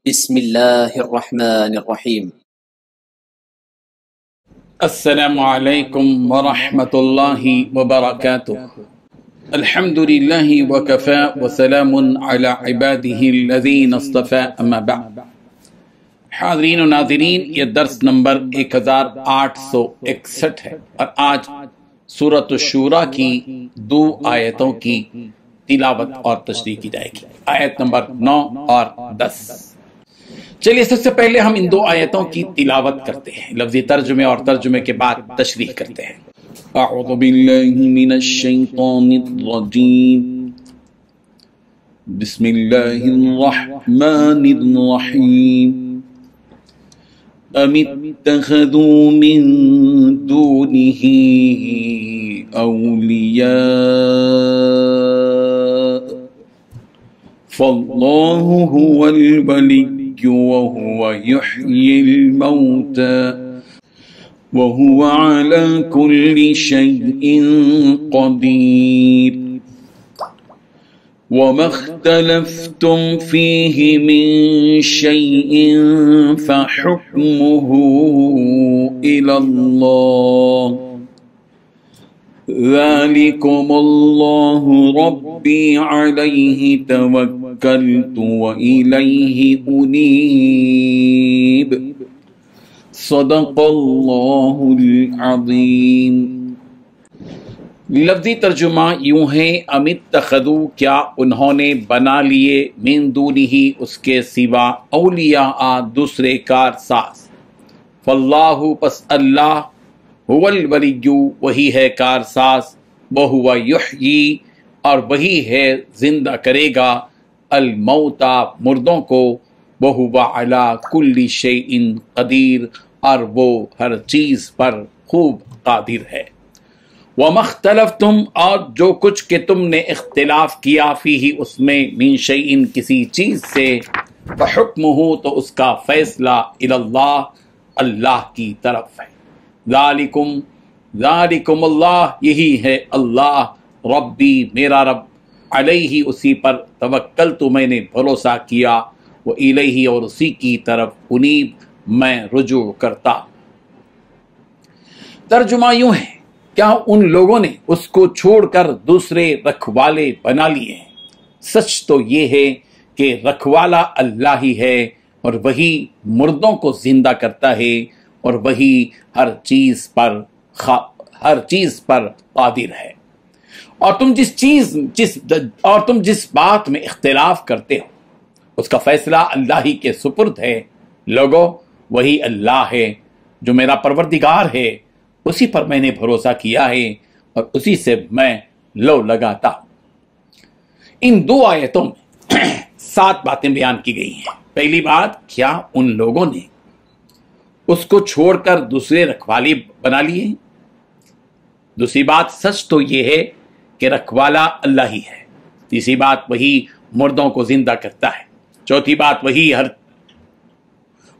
بسم اللہ الرحمن الرحیم۔ السلام علیکم ورحمۃ اللہ وبرکاتہ۔ الحمد للہ وکفی وسلام علی عبادہ الذین اصطفی، اما بعد۔ حاضرین و ناظرین، یہ درس نمبر 1861 ہے اور آج سورۃ الشورى کی 2 آیتوں کی تلاوت اور تشریح کی جائے گی، آیت نمبر 9 اور 10۔ چلیے سب سے پہلے ہم ان 2 آیتوں کی تلاوت کرتے ہیں، لفظی ترجمے اور ترجمے کے بعد تشریح کرتے ہیں۔ اعوذ باللہ من الشیطان الرجیم، بسم اللہ الرحمن الرحیم۔ ام اتخذوا من دونه اولیاء فاللہ هو الولی وهو يحيي الموتى وهو على كل شيء قدير وما اختلفتم فيه من شيء فحكمه إلى الله ذلكم الله ربي عليه توكلت وإليه أنيب صدق اللہ العظیم۔ لفظی ترجمہ یوں ہے، ام اتخذوا، کیا انہوں نے بنا لیے، من دونہ، اس کے سوا، اولیاء، دوسرے کارساز، فاللہ، پس اللہ، هو الولی، وہی ہے کارساز، وہو یحیی، اور وہی ہے زندہ کرے گا، الموتى، مردوں کو، وہو علی کل شیء قدیر، اور وہ ہر چیز پر خوب قادر ہے۔ وما اختلفتم، اور جو کچھ کہ تم نے اختلاف کیا، فیہ، اس میں، من شیء، کسی چیز سے، فحکمہ، تو اس کا فیصلہ، الی اللہ، اللہ کی طرف ہے۔ ذالکم اللہ، یہی ہے اللہ، ربی، میرا رب، علیہ، اسی پر، توکلت، میں نے بھروسہ کیا، وإلیہ، اور اسی کی طرف، انیب، میں رجوع کرتا۔ ترجمہ یوں ہے، کیا ان لوگوں نے اس کو چھوڑ کر دوسرے رکھوالے بنا لیے ہیں؟ سچ تو یہ ہے کہ رکھوالا اللہ ہی ہے، اور وہی مردوں کو زندہ کرتا ہے، اور وہی ہر چیز پر قادر ہے۔ اور تم جس بات میں اختلاف کرتے ہو، اس کا فیصلہ اللہ ہی کے سپرد ہے۔ لوگو، وہی اللہ ہے جو میرا پروردگار ہے، اسی پر میں نے بھروسہ کیا ہے، اور اسی سے میں لو لگاتا ہوں۔ ان 2 آیتوں میں 7 باتیں بیان کی گئی ہیں۔ پہلی بات، کیا ان لوگوں نے اس کو چھوڑ کر دوسرے رکھوالی بنا لیے ہیں؟ دوسری بات، سچ تو یہ ہے کہ رکھوالا اللہ ہی ہے۔ تیسری بات، وہی مردوں کو زندہ کرتا ہے۔ چوتھی بات،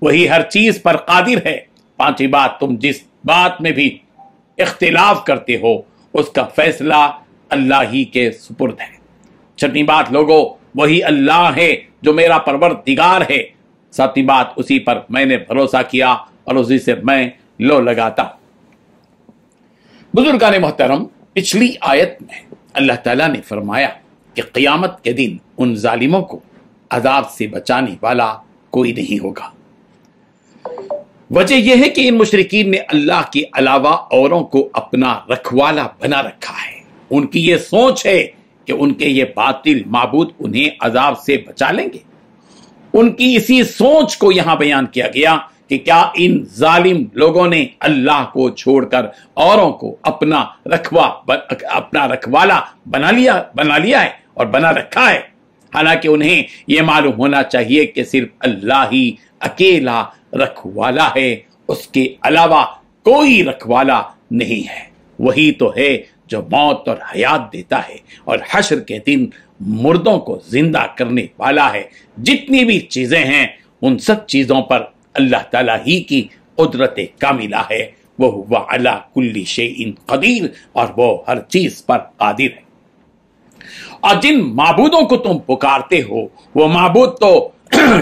وہی ہر چیز پر قادر ہے۔ پانچویں بات، تم جس بات میں بھی اختلاف کرتے ہو، اس کا فیصلہ اللہ ہی کے سپرد ہے۔ چھٹویں بات، لوگو، وہی اللہ ہے جو میرا پروردگار ہے۔ ساتویں بات، اسی پر میں نے بھروسہ کیا، اور اسی سے میں لو لگاتا ہوں۔ بزرگان محترم، پچھلی آیت میں اللہ تعالیٰ نے فرمایا کہ قیامت کے دن ان ظالموں کو عذاب سے بچانے والا کوئی نہیں ہوگا۔ وجہ یہ ہے کہ ان مشرکین نے اللہ کے علاوہ اوروں کو اپنا رکھوالا بنا رکھا ہے۔ ان کی یہ سوچ ہے کہ ان کے یہ باطل معبود انہیں عذاب سے بچا لیں گے۔ ان کی اسی سوچ کو یہاں بیان کیا گیا کہ کیا ان ظالم لوگوں نے اللہ کو چھوڑ کر اوروں کو اپنا رکھوالا بنا لیا ہے اور بنا رکھا ہے، حالانکہ انہیں یہ معلوم ہونا چاہیے کہ صرف اللہ ہی اکیلا رکھوالا ہے، اس کے علاوہ کوئی رکھوالا نہیں ہے۔ وہی تو ہے جو موت اور حیات دیتا ہے، اور حشر کے دن مردوں کو زندہ کرنے والا ہے۔ جتنی بھی چیزیں ہیں، ان سب چیزوں پر اللہ تعالیٰ ہی کی قدرت کاملہ ہے، وَهُوَ عَلَى كُلِّ شَيْءٍ قَدِيرٌ، اور وہ ہر چیز پر قادر ہے۔ اور جن معبودوں کو تم پکارتے ہو، وہ معبود تو